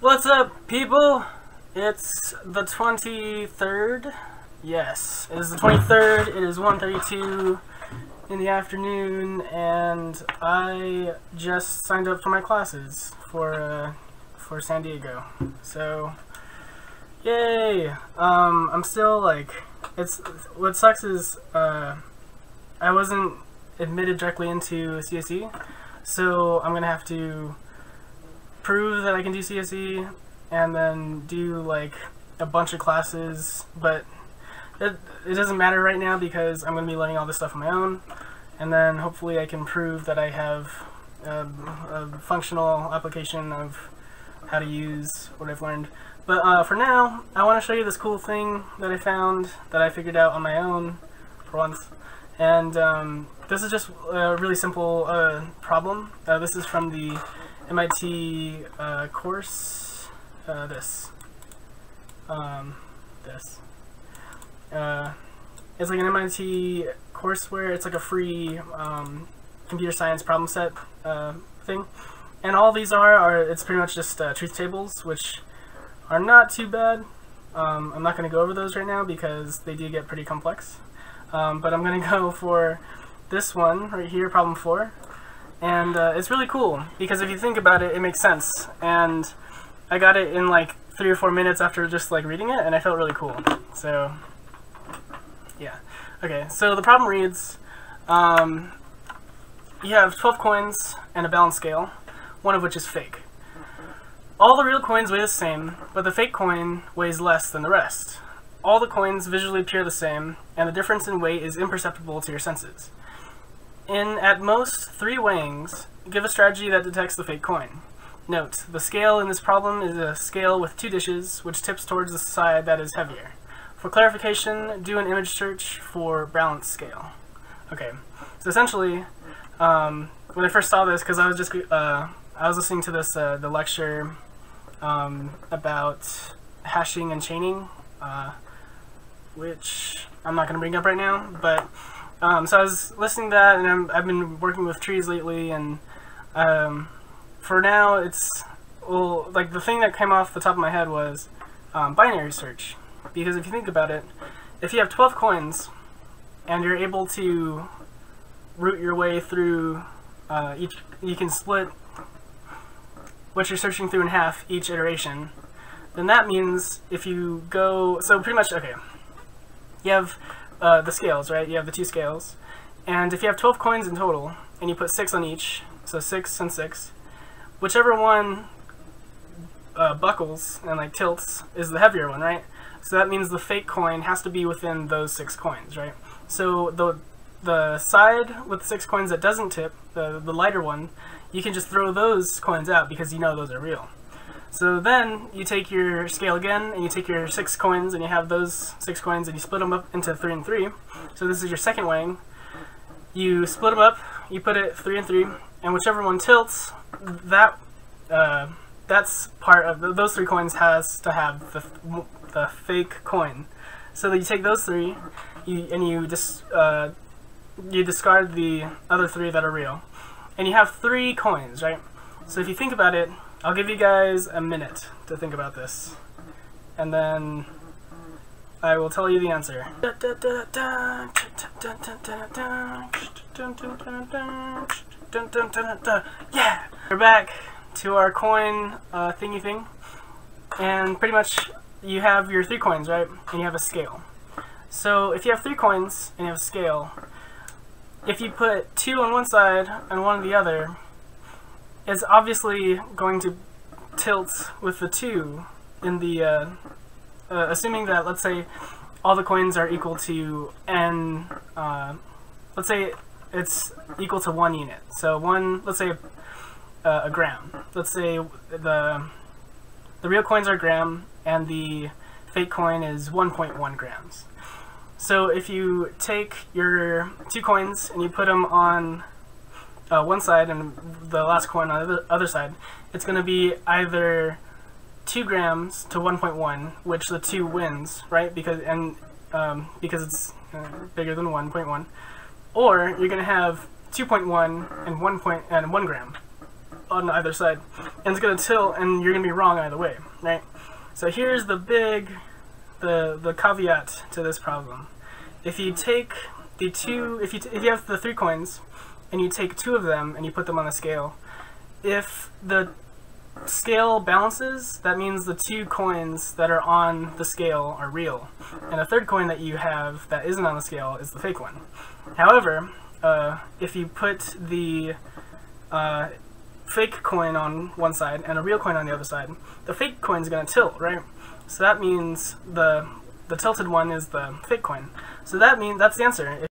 What's up, people? It's the 23rd. Yes, it is the 23rd. It is 1:32 in the afternoon, and I just signed up for my classes for San Diego. So, yay! I'm still like, what sucks is I wasn't admitted directly into CSE, so I'm gonna have to prove that I can do CSE and then do like a bunch of classes, but it doesn't matter right now because I'm going to be learning all this stuff on my own, and then hopefully I can prove that I have a functional application of how to use what I've learned. But for now, I want to show you this cool thing that I found that I figured out on my own for once. And this is just a really simple problem. This is from the MIT course, this. It's like an MIT course where it's like a free computer science problem set thing. And all these it's pretty much just truth tables, which are not too bad. I'm not going to go over those right now because they do get pretty complex. But I'm going to go for this one right here, problem 4. And it's really cool, because if you think about it, it makes sense. And I got it in like 3 or 4 minutes after just like reading it, and I felt really cool. So, yeah. Okay, so the problem reads, you have 12 coins and a balance scale, one of which is fake. All the real coins weigh the same, but the fake coin weighs less than the rest. All the coins visually appear the same, and the difference in weight is imperceptible to your senses. In at most 3 weighings, give a strategy that detects the fake coin. Note, the scale in this problem is a scale with 2 dishes, which tips towards the side that is heavier. For clarification, do an image search for balance scale. Okay, so essentially, when I first saw this, because I was listening to this the lecture about hashing and chaining, which I'm not going to bring up right now, but so I was listening to that, and I've been working with trees lately, and for now like the thing that came off the top of my head was binary search. Because if you think about it, if you have 12 coins and you're able to route your way through you can split what you're searching through in half each iteration, then that means if you go, so pretty much, okay, you have the scales, right? You have the 2 scales, and if you have 12 coins in total, and you put 6 on each, so 6 and 6, whichever one buckles and like tilts is the heavier one, right? So that means the fake coin has to be within those 6 coins, right? So the side with the 6 coins that doesn't tip, the lighter one, you can just throw those coins out because you know those are real. So then you take your scale again, and you take your 6 coins, and you have those 6 coins, and you split them up into 3 and 3. So this is your second weighing. You split them up, you put it 3 and 3, and whichever one tilts, that's part of those 3 coins has to have the fake coin. So that you take those 3, and you discard the other 3 that are real, and you have 3 coins, right? So if you think about it, I'll give you guys a minute to think about this, and then I will tell you the answer. Yeah! We're back to our coin thingy thing, and pretty much you have your 3 coins, right? And you have a scale. So if you have 3 coins and you have a scale, if you put 2 on one side and 1 on the other, it's obviously going to tilt with the 2 in the, assuming that, let's say, all the coins are equal to n, let's say it's equal to 1 unit. So let's say a gram. Let's say the real coins are a gram, and the fake coin is 1.1 grams. So if you take your 2 coins and you put them on one side and the last coin on the other side, it's going to be either 2 grams to 1.1, which the 2 wins, right? Because it's bigger than 1.1, or you're going to have 2.1 and 1 gram. on either side, and it's going to tilt, and you're going to be wrong either way, right? So here's the caveat to this problem. If you take the two, if you have the 3 coins, and you take 2 of them and you put them on the scale, if the scale balances, that means the 2 coins that are on the scale are real, and the 3rd coin that you have that isn't on the scale is the fake one. However, if you put the fake coin on one side and a real coin on the other side, the fake coin is going to tilt, right? So that means the tilted one is the fake coin. So that means that's the answer.